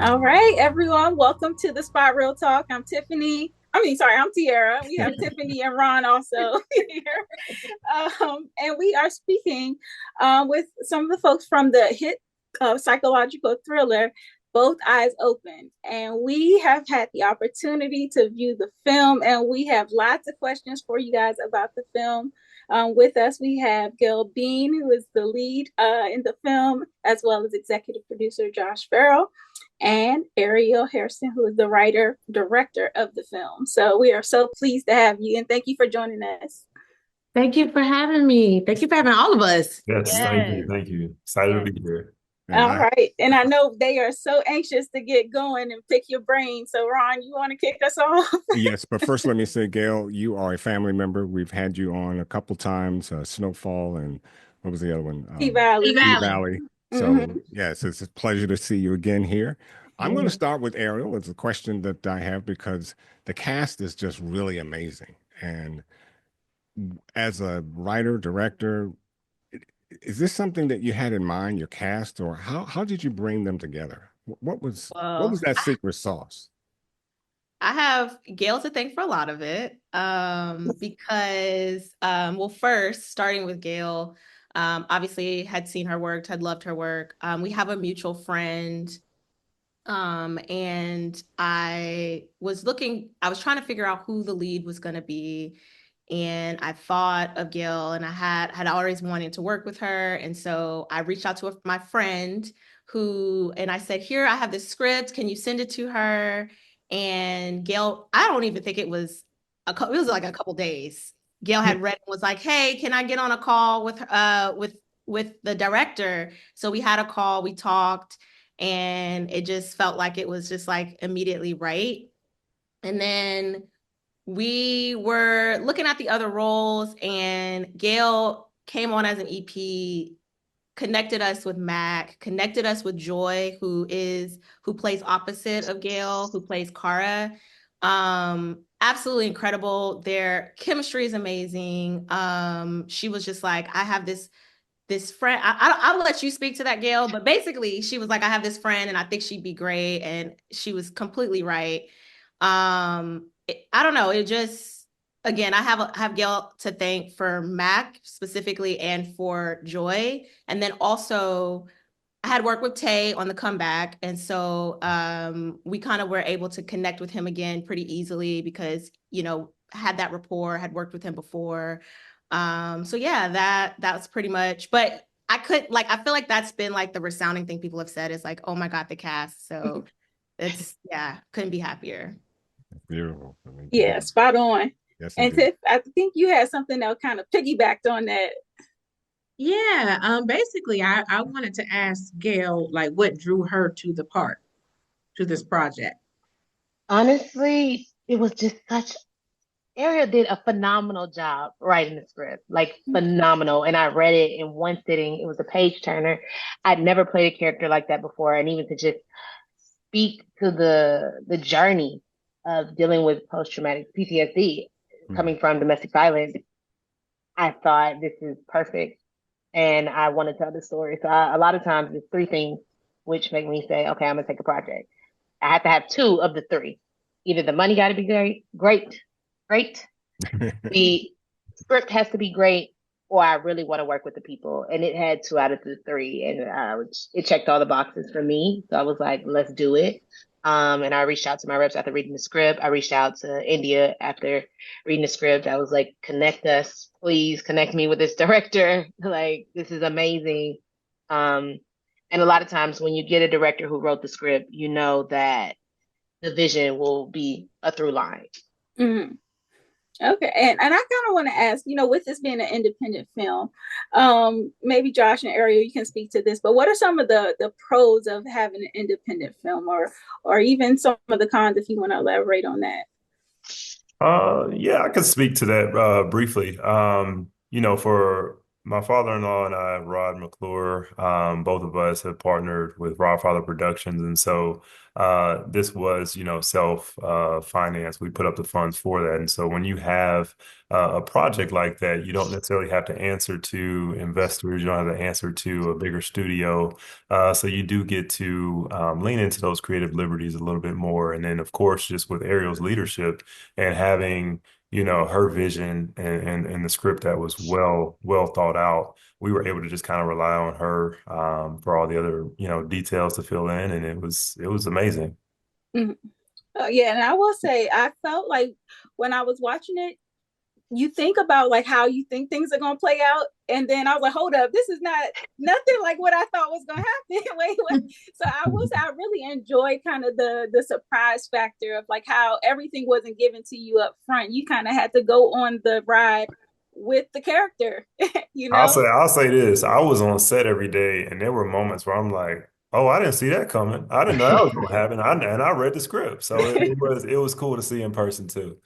All right, everyone, welcome to the Spot Real Talk. I'm Tiffany. I'm Tiara. We have Tiffany and Ron also here. And we are speaking with some of the folks from the hit psychological thriller, Both Eyes Open. And we have had the opportunity to view the film, and we have lots of questions for you guys about the film. With us, we have Gail Bean, who is the lead in the film, as well as executive producer Josh Farrell, and Ariel Harrison, who is the writer director of the film. So we are so pleased to have you, and thank you for joining us. Thank you for having me. Thank you for having all of us. Yes, thank you. Yes. Thank you. Excited Yes. to be here. And All I, right. And I know they are so anxious to get going and pick your brain. So, Ron, you want to kick us off? Yes, but first let me say, Gail, you are a family member. We've had you on a couple times, Snowfall and what was the other one? P Valley. Valley. Valley. Mm-hmm. So yes, it's a pleasure to see you again here. I'm going to Mhm. start with Ariel. It's a question that I have because the cast is just really amazing. And as a writer, director, is this something that you had in mind, your cast, or how did you bring them together? What was Well, that secret sauce? I have Gail to thank for a lot of it. Because well, first, starting with Gail, obviously had seen her work, had loved her work. We have a mutual friend. And I was trying to figure out who the lead was going to be. And I thought of Gail, and I had always wanted to work with her. And so I reached out to my friend and I said, here, I have this script. Can you send it to her? And Gail, I don't even think it was it was like a couple days. Gail had read and was like, hey, can I get on a call with the director? So we had a call, we talked, and it just felt like it was just like immediately right. And then we were looking at the other roles, and Gail came on as an EP, connected us with Mack, connected us with Joy, who plays opposite of Gail, who plays Kara. Absolutely incredible. Their chemistry is amazing. She was just like, I have this friend. I'll let you speak to that, Gail. But basically, she was like, I have this friend, and I think she'd be great, and she was completely right. I don't know. It just again, I have Gail to thank for Mac specifically and for Joy, and then also I had worked with Taye on the comeback, and so we kind of were able to connect with him again pretty easily because had that rapport, had worked with him before. So yeah, that was pretty much. But I feel like that's been like the resounding thing people have said is like, oh my God, the cast. So it's yeah, couldn't be happier. Beautiful. I mean, Yeah, spot on. yes, And indeed. Tiff, I think you had something that kind of piggybacked on that. Yeah, basically I wanted to ask Gail like what drew her to the part, to this project. Honestly, it was just such Ariel did a phenomenal job writing the script, like phenomenal. And I read it in one sitting. It was a page turner. I'd never played a character like that before, and even to just speak to the journey of dealing with post-traumatic PTSD Mhm. coming from domestic violence, I thought this is perfect, and I want to tell the story. So a lot of times, it's three things which make me say, okay, I'm gonna take a project. I have to have two of the three. Either the money got to be great. The script has to be great, or I really want to work with the people. And it had two out of the three, and it checked all the boxes for me. So I was like, let's do it. And I reached out to my reps after reading the script. I reached out to India after reading the script. I was like, connect us, please connect me with this director. Like, this is amazing. Um, and a lot of times when you get a director who wrote the script, you know that the vision will be a through line. Mhm. Okay, and I kind of want to ask, with this being an independent film, maybe Josh and Ariel, you can speak to this, but what are some of the pros of having an independent film, or even some of the cons, if you want to elaborate on that? Yeah, I could speak to that briefly. For My father-in-law and I, Rod McClure, both of us have partnered with Rodfather Productions, and so this was, self financed. We put up the funds for that, and so when you have a project like that, you don't necessarily have to answer to investors. You don't have to answer to a bigger studio, so you do get to lean into those creative liberties a little bit more. And then, of course, just with Ariel's leadership and having her vision and the script that was well thought out, we were able to just kind of rely on her for all the other, details to fill in, and it was amazing. Mhm. Yeah, and I will say, I felt like when I was watching it, you think about like how you think things are gonna play out, and then I was like, hold up, this is not nothing like what I thought was gonna happen. Wait, what? So I will say I really enjoyed kind of the surprise factor of like how everything wasn't given to you up front. You kind of had to go on the ride with the character, you I'll know? say I'll say this. I was on set every day, and there were moments where I'm like, "Oh, I didn't see that coming. I didn't know that was going to happen." And I read the script, so it was cool to see in person too.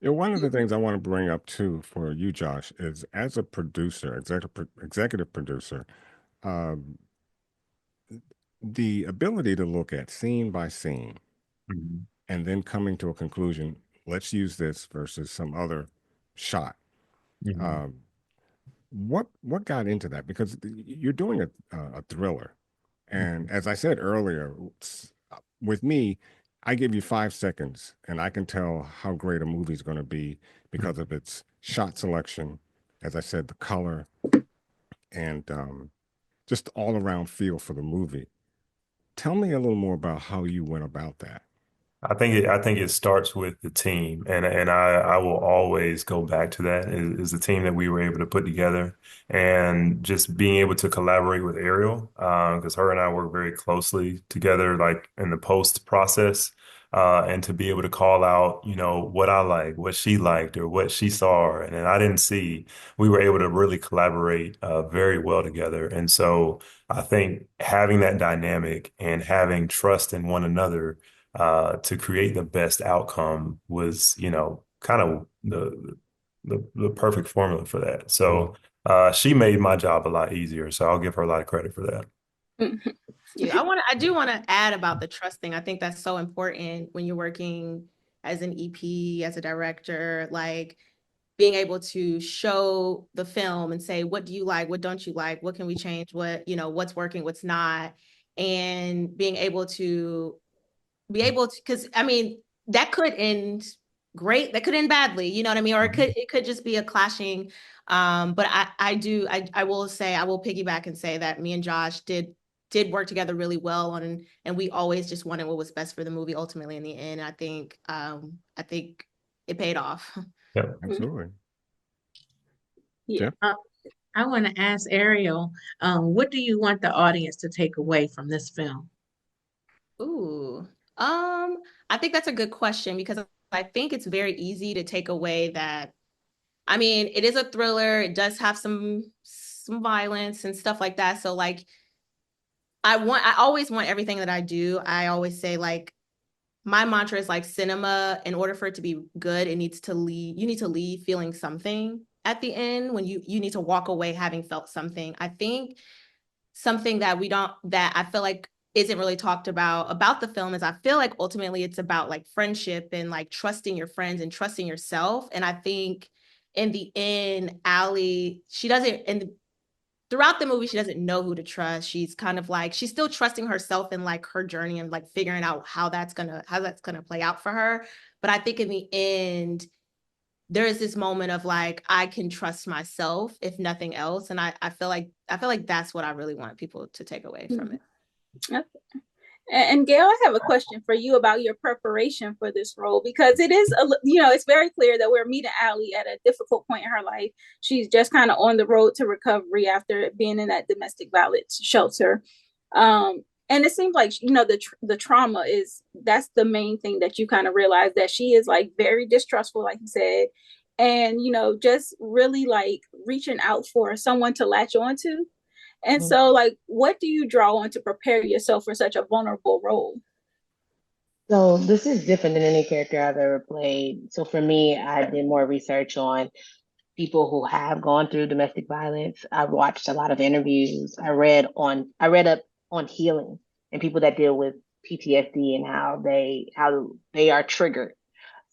One of the things I want to bring up too for you, Josh, is as a producer, executive producer, um, the ability to look at scene by scene Mhm. and then coming to a conclusion. Let's use this versus some other shot. Mhm. Um, what got into that? Because you're doing a thriller, and as I said earlier, with me, I give you 5 seconds, and I can tell how great a movie is going to be because of its shot selection, as I said, the color, and just all around feel for the movie. Tell me a little more about how you went about that. I think it starts with the team, and I will always go back to that is the team that we were able to put together, and just being able to collaborate with Ariel, because her and I work very closely together, like in the post process, and to be able to call out, what I like, what she liked, or what she saw, and then I didn't see. We were able to really collaborate very well together, and so I think having that dynamic and having trust in one another to create the best outcome was, kind of the perfect formula for that. So she made my job a lot easier. So I'll give her a lot of credit for that. Yeah, I do want to add about the trust thing. I think that's so important when you're working as an EP, as a director, like being able to show the film and say, what do you like? What don't you like? What can we change? What's working, what's not? And being able to because I mean, that could end great, that could end badly, you know what I mean? Or it could just be a clashing. But I will say, I will piggyback and say that me and Josh did work together really well on, and we always just wanted what was best for the movie ultimately in the end. I think it paid off. Yep. Absolutely. Yeah. Jeff? I want to ask Ariel, what do you want the audience to take away from this film? Ooh. I think that's a good question because I think it's very easy to take away that, I mean, it is a thriller. It does have some violence and stuff like that. So like I always want everything that I do. I always say like my mantra is like cinema, in order for it to be good, you need to leave feeling something at the end when you need to walk away having felt something. I think something that I feel like isn't really talked about the film is I feel like ultimately it's about like friendship and like trusting your friends and trusting yourself. And I think in the end, Allie, she doesn't, and throughout the movie, she doesn't know who to trust. She's kind of like, she's still trusting herself in like her journey and like figuring out how that's gonna play out for her. But I think in the end, there is this moment of like, I can trust myself if nothing else. And I feel like that's what I really want people to take away from it. Okay. And Gail, I have a question for you about your preparation for this role, because it is, it's very clear that we're meeting Allie at a difficult point in her life. She's just kind of on the road to recovery after being in that domestic violence shelter. And it seems like, the trauma that's the main thing that you kind of realize, that she is like very distrustful, like you said, and, just really like reaching out for someone to latch on to. And so, like, what do you draw on to prepare yourself for such a vulnerable role? So this is different than any character I've ever played. So for me, I did more research on people who have gone through domestic violence. I've watched a lot of interviews. I read up on healing and people that deal with PTSD and how they are triggered.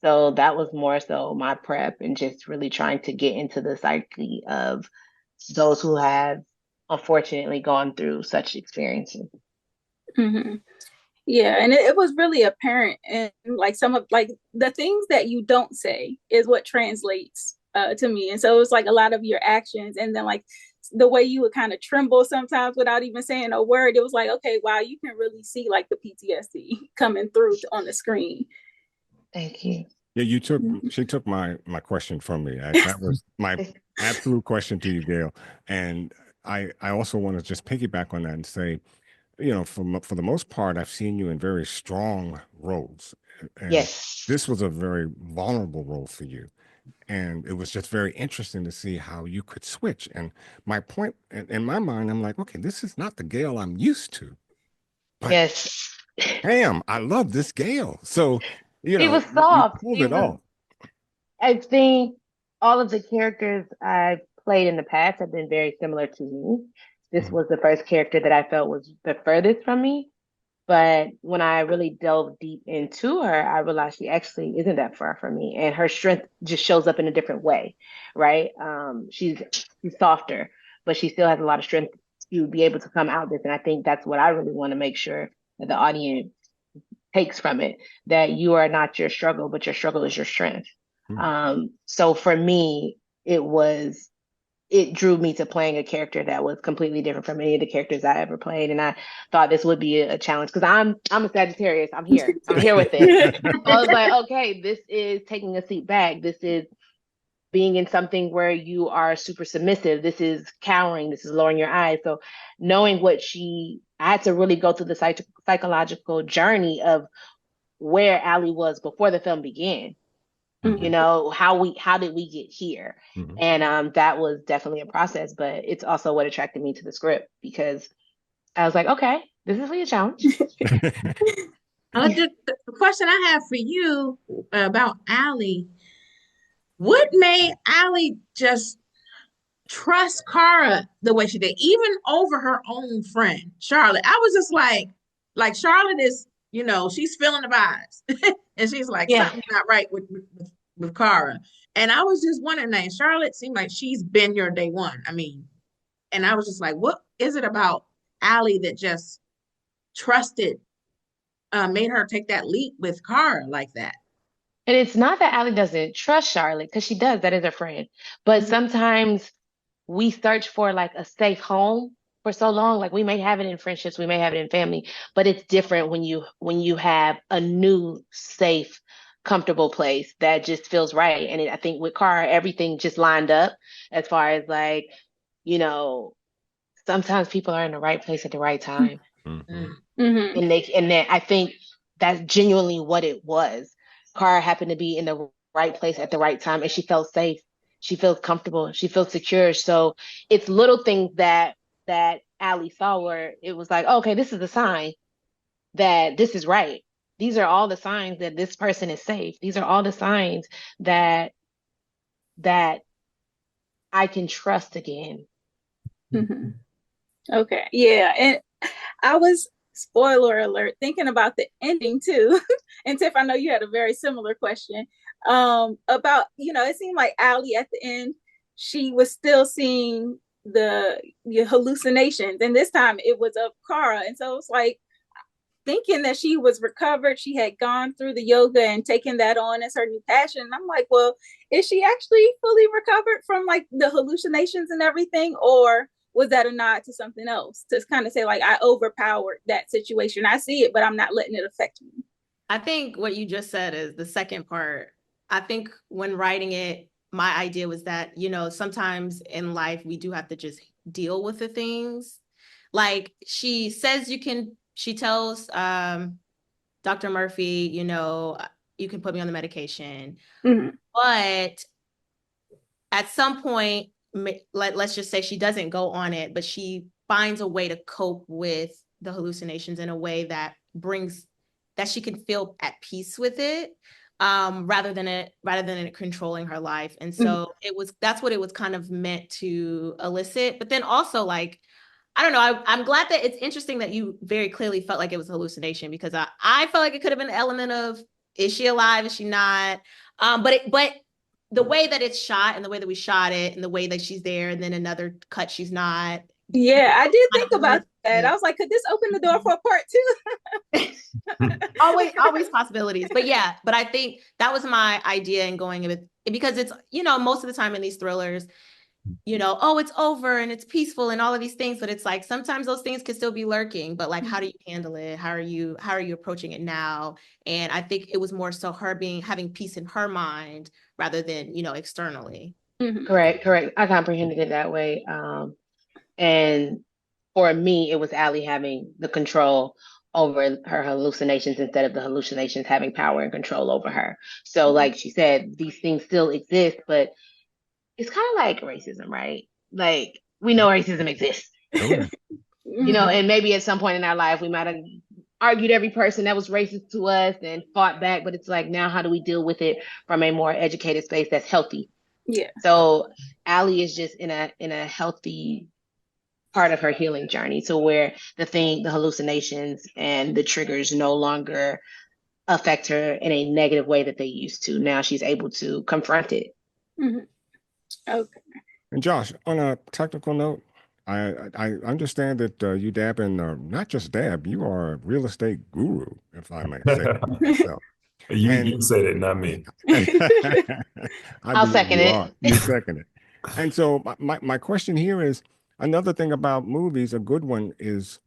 So that was more so my prep and just really trying to get into the psyche of those who have unfortunately gone through such experiences. Mm-hmm. Yeah, and it was really apparent, and like some of like the things that you don't say is what translates to me. And so it was like a lot of your actions, and then like the way you would kind of tremble sometimes without even saying a word. It was like, okay, wow, you can really see like the PTSD coming through on the screen. Thank you. Yeah, she took my question from me. That was my absolute question to you, Gail. And I also want to just piggyback on that and say, for the most part, I've seen you in very strong roles. And Yes. this was a very vulnerable role for you. And it was just very interesting to see how you could switch. And my point in my mind, I'm like, okay, this is not the Gail I'm used to. But Yes. damn, I love this Gail. So, He was you soft. pulled it off. I think all of the characters I've played in the past have been very similar to me. This was the first character that I felt was the furthest from me. But when I really delved deep into her, I realized she actually isn't that far from me, and her strength just shows up in a different way, right? She's softer, but she still has a lot of strength to be able to come out of this. And I think that's what I really want to make sure that the audience takes from it, that you are not your struggle, but your struggle is your strength. So for me, it drew me to playing a character that was completely different from any of the characters I ever played. And I thought this would be a challenge because I'm a Sagittarius. I'm here with it. I was like, okay, this is taking a seat back. This is being in something where you are super submissive. This is cowering. This is lowering your eyes. So knowing I had to really go through the psychological journey of where Allie was before the film began. How did we get here? And that was definitely a process, but it's also what attracted me to the script because I was like, okay, this is really a challenge. The question I have for you about Allie, what made Allie just trust Cara the way she did, even over her own friend, Charlotte? I was just like Charlotte is, she's feeling the vibes. And she's like, something's not right with Cara. And I was just wondering, that Charlotte seemed like she's been your day one. I mean, and I was just like, what is it about Allie that just trusted, made her take that leap with Cara like that? And it's not that Allie doesn't trust Charlotte, because she does, that is her friend. But sometimes we search for like a safe home for so long. Like we may have it in friendships, we may have it in family, but it's different when you have a new, safe, comfortable place that just feels right. And I think with Cara, everything just lined up as far as like, sometimes people are in the right place at the right time. And then I think that's genuinely what it was. Cara happened to be in the right place at the right time, and she felt safe. She feels comfortable. She feels secure. So it's little things that Allie saw where it was like, oh, okay, this is a sign that this is right. These are all the signs that this person is safe. These are all the signs that I can trust again. Okay. Yeah. And I was, spoiler alert, thinking about the ending too. And Tiff, I know you had a very similar question about, it seemed like Allie at the end, she was still seeing the hallucinations. And this time it was of Cara. And so it's like thinking that she was recovered. She had gone through the yoga and taken that on as her new passion. And I'm like, well, is she actually fully recovered from like the hallucinations and everything? Or was that a nod to something else to kind of say like I overpowered that situation? I see it, but I'm not letting it affect me. I think what you just said is the second part. I think when writing it, my idea was that, sometimes in life we do have to just deal with the things. Like she tells Dr. Murphy, you can put me on the medication. But at some point, let's just say she doesn't go on it, but she finds a way to cope with the hallucinations in a way that she can feel at peace with it, rather than it controlling her life. And so that's what it was kind of meant to elicit. But then also, like, I don't know, I'm glad that it's interesting that you very clearly felt like it was a hallucination, because I felt like it could have been an element of, is she alive, is she not? But the way that it's shot and the way that we shot it and the way that she's there and then another cut she's not. Yeah, I did think about that. I was like, could this open the door for a part two? always possibilities. But yeah, but I think that was my idea in going with it, because it's, most of the time in these thrillers, oh, it's over and it's peaceful and all of these things, but it's like sometimes those things can still be lurking. But like, how do you handle it? How are you approaching it now? And I think it was more so her having peace in her mind rather than, externally. Mm-hmm. Correct. I comprehended it that way. And for me, it was Allie having the control over her hallucinations instead of the hallucinations having power and control over her. So like she said, these things still exist, but it's kind of like racism, right? Like, we know racism exists. And maybe at some point in our life, we might have argued every person that was racist to us and fought back, but it's like, now how do we deal with it from a more educated space that's healthy? Yeah. So Allie is just in a healthy part of her healing journey, to where the hallucinations and the triggers no longer affect her in a negative way that they used to. Now she's able to confront it. Mm-hmm. Okay. And Josh, on a technical note, I understand that you dab in, not just dab, you are a real estate guru, if I may say that myself. You said it, not me. I'll second it. You second it. And so my question here is, another thing about movies, a good one is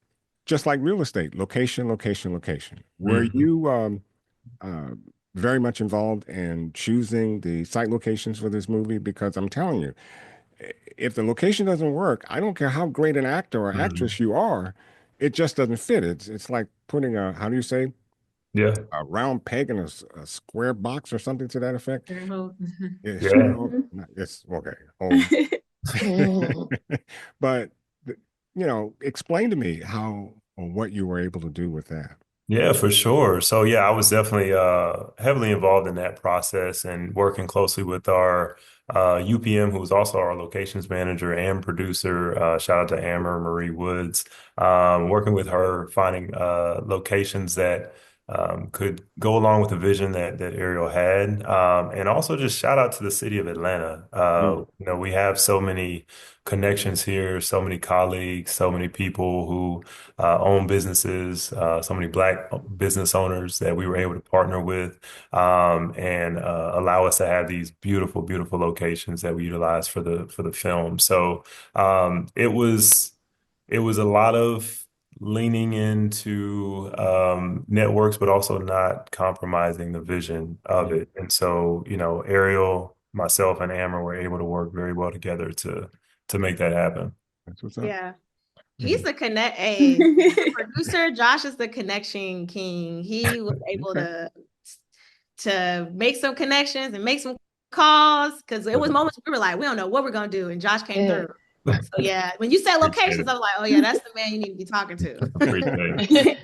just like real estate, location, location, location. Were you very much involved in choosing the site locations for this movie? Because I'm telling you, if the location doesn't work, I don't care how great an actor or actress you are, it just doesn't fit. It's like putting how do you say? Yeah. A round peg in a square box or something to that effect. Yeah. It's okay. But explain to me how or what you were able to do with that. Yeah, for sure. So yeah, I was definitely heavily involved in that process and working closely with our UPM, who was also our locations manager and producer. Shout out to Amber Marie Woods. Working with her, finding locations that could go along with the vision that Ariel had. And also just shout out to the city of Atlanta. We have so many connections here, so many colleagues, so many people who own businesses, so many Black business owners that we were able to partner with, and allow us to have these beautiful, beautiful locations that we utilize for the film. So it was a lot of leaning into networks, but also not compromising the vision of it. And so, Ariel, myself, and Amber were able to work very well together to make that happen. That's what's up. Yeah. He's the producer. Josh is the connection king. He was able to make some connections and make some calls, because it was moments we were like, we don't know what we're gonna do, and Josh came through. So yeah, when you said locations, I was like, oh yeah, that's the man you need to be talking to.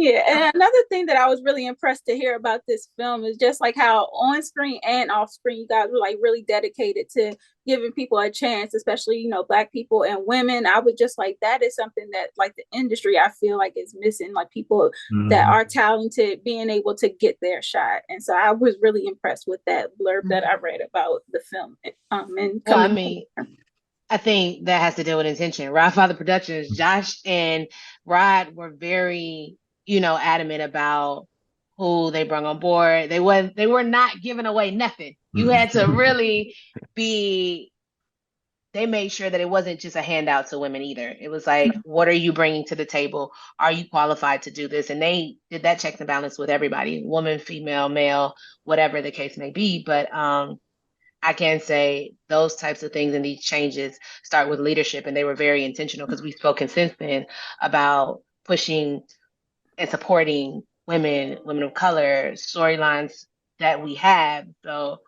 Yeah, and another thing that I was really impressed to hear about this film is just like how on screen and off screen you guys were like really dedicated to giving people a chance, especially Black people and women. I would just like, that is something that like the industry I feel like is missing, like people that are talented being able to get their shot. And so I was really impressed with that blurb that I read about the film. I think that has to do with intention. Rod Father Productions, Josh and Rod were very adamant about who they brought on board. They were not giving away nothing. You had to really they made sure that it wasn't just a handout to women either. It was like, what are you bringing to the table? Are you qualified to do this? And they did that checks and balance with everybody, woman, female, male, whatever the case may be. But I can say those types of things and these changes start with leadership, and they were very intentional, because we've spoken since then about pushing and supporting women of color, storylines that we have. So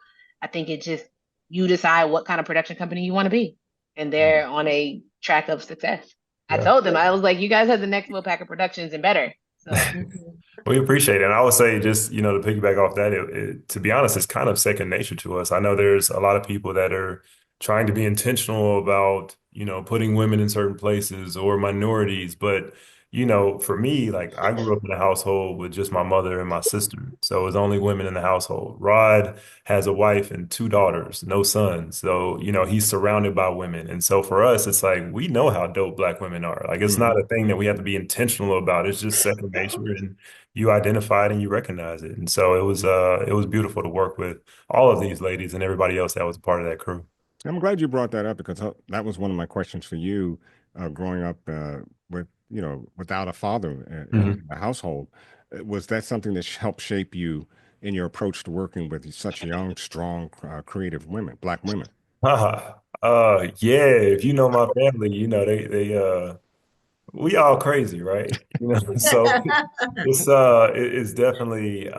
I think it just, you decide what kind of production company you want to be, and they're on a track of success. I told them, I was like, you guys have the next Packer Productions and better. Mhm. We appreciate it. And I would say just, to piggyback off that, to be honest, it's kind of second nature to us. I know there's a lot of people that are trying to be intentional about, putting women in certain places or minorities. But, for me, like I grew up in a household with just my mother and my sister. So it was only women in the household. Rod has a wife and two daughters, no sons. So, he's surrounded by women. And so for us, it's like we know how dope Black women are. Like it's not a thing that we have to be intentional about. It's just second nature. And you identify it and you recognize it. And so it was beautiful to work with all of these ladies and everybody else that was a part of that crew. I'm glad you brought that up because that was one of my questions for you, growing up with, without a father in the household. Was that something that helped shape you in your approach to working with such young, strong, creative women, Black women? Yeah, if you know my family, we all crazy, right? So it's definitely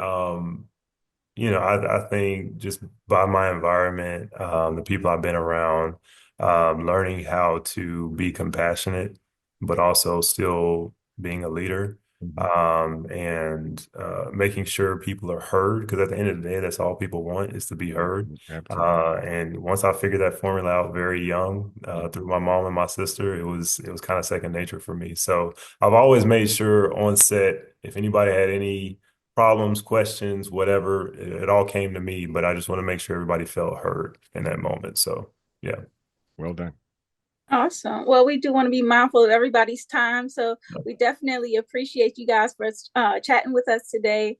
I think just by my environment, the people I've been around, learning how to be compassionate, but also still being a leader, and making sure people are heard. Because at the end of the day, that's all people want is to be heard. Absolutely. And once I figured that formula out very young, through my mom and my sister, it was kind of second nature for me. So I've always made sure on set, if anybody had any problems, questions, whatever, it all came to me, but I just want to make sure everybody felt heard in that moment. So, yeah. Well done. Awesome. Well, we do want to be mindful of everybody's time. So we definitely appreciate you guys for chatting with us today.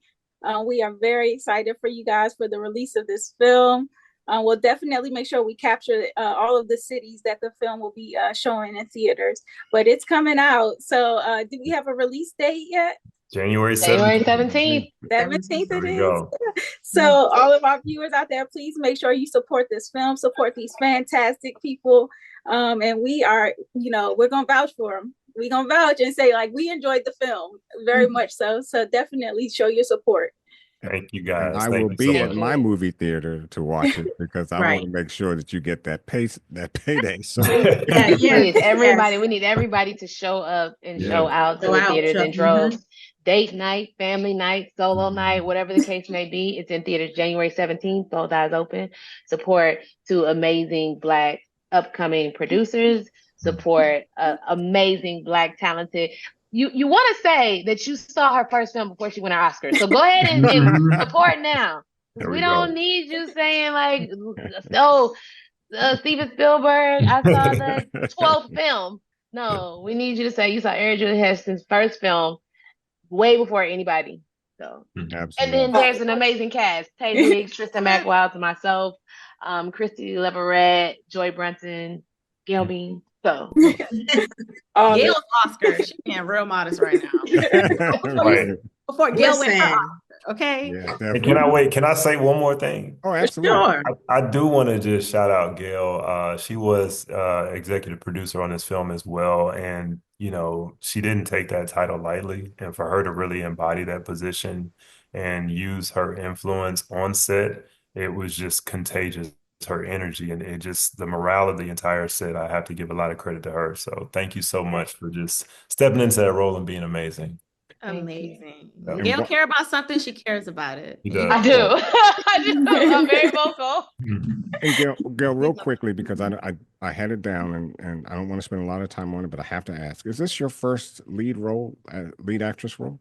We are very excited for you guys for the release of this film. We'll definitely make sure we capture all of the cities that the film will be showing in theaters, but it's coming out. So do we have a release date yet? January January 17th. 17th. 17th There it we is. go. So all of our viewers out there, please make sure you support this film, support these fantastic people. And we are, we're going to vouch for them. We're going to vouch and say, like, we enjoyed the film very much so. So definitely show your support. Thank you And guys. I Thank will you so be at much. my movie theater to watch it because I want Right. to make sure that you get that payday. So Yeah, Please, everybody, yes. we need everybody to show up and Yeah. show out to Go the out, theaters show. in droves. Date night, family night, solo night, whatever the case may be. It's in theaters January 17th. Both eyes open. Support to amazing Black upcoming producers. Support amazing Black talented. You want to say that you saw her first film before she won her Oscar. So go ahead and support now. There We we don't go. need you saying like, oh, Steven Spielberg, I saw the 12th film. No, we need you to say you saw Eric Julia Heston's first film way before anybody. So, and then Absolutely. there's an amazing cast: Taye Diggs, Tristan Mack, Wild to myself, Christy Leverett, Joy Brunson, Gail Bean. So, Gail's Oscar. She's being real modest right now. Right. Before Gail went her Listen, Oscar, okay? Yeah, And definitely. can I say one more thing? Oh, for absolutely. sure. I do want to just shout out Gail. She was executive producer on this film as well. And, she didn't take that title lightly. And for her to really embody that position and use her influence on set, it was just contagious, her energy and the morale of the entire set. I have to give a lot of credit to her. So thank you so much for just stepping into that role and being amazing. Amazing. Yeah. When Gail care about something, she cares about it. He And you does. I do. I do. I'm very vocal. And Gail, real quickly, because I had it down and I don't want to spend a lot of time on it, but I have to ask: is this your first lead role, lead actress role?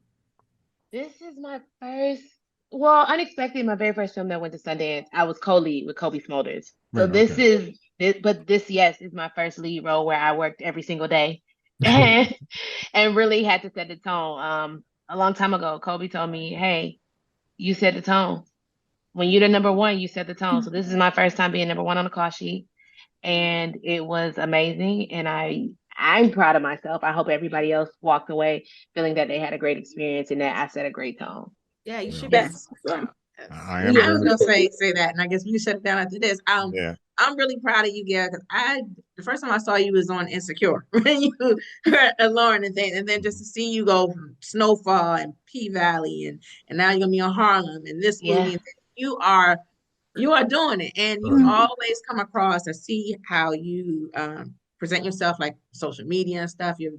This is my first, well, unexpected, my very first film that went to Sundance. I was co-lead with Kobe Smulders. So Right. this Okay. is this, but this, yes, is my first lead role where I worked every single day and really had to set the tone. A long time ago, Kobe told me, "Hey, you set the tone. When you're the number one, you set the tone." So this is my first time being number one on the call sheet, and it was amazing. And I'm proud of myself. I hope everybody else walked away feeling that they had a great experience and that I set a great tone. Yeah, you Yeah. should be. Yes. I am. I was gonna say that, and I guess we shut it down after this. Yeah. I'm really proud of you, Gail, because the first time I saw you was on Insecure when you heard Lauren and things, and then just to see you go from Snowfall and P Valley and now you're gonna be on Harlem and this Yeah. movie, and you are doing it, and you always come across. I see how you present yourself, like social media and stuff. You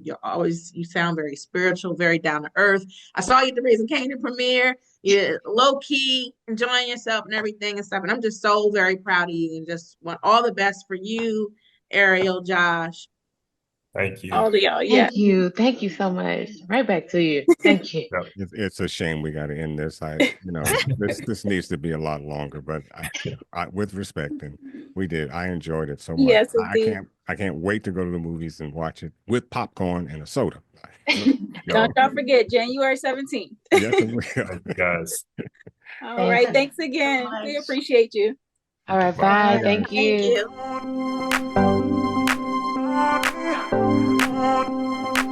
sound very spiritual, very down to earth. I saw you at the Raising Canaan premiere. You're low key, enjoying yourself and everything and stuff. And I'm just so very proud of you and just want all the best for you, Ariel, Josh. Thank you. All of y'all, yeah. Thank you. Thank you so much. Right back to you. Thank you. It's a shame we got to end this. This needs to be a lot longer, but I with respect, and we did. I enjoyed it so much. Yes, indeed. I can't wait to go to the movies and watch it with popcorn and a soda. Don't forget January 17th. Yes, I will. Thank you guys. All right. Thanks again. We appreciate you. All right. Bye. Bye. Thank you. Thank you.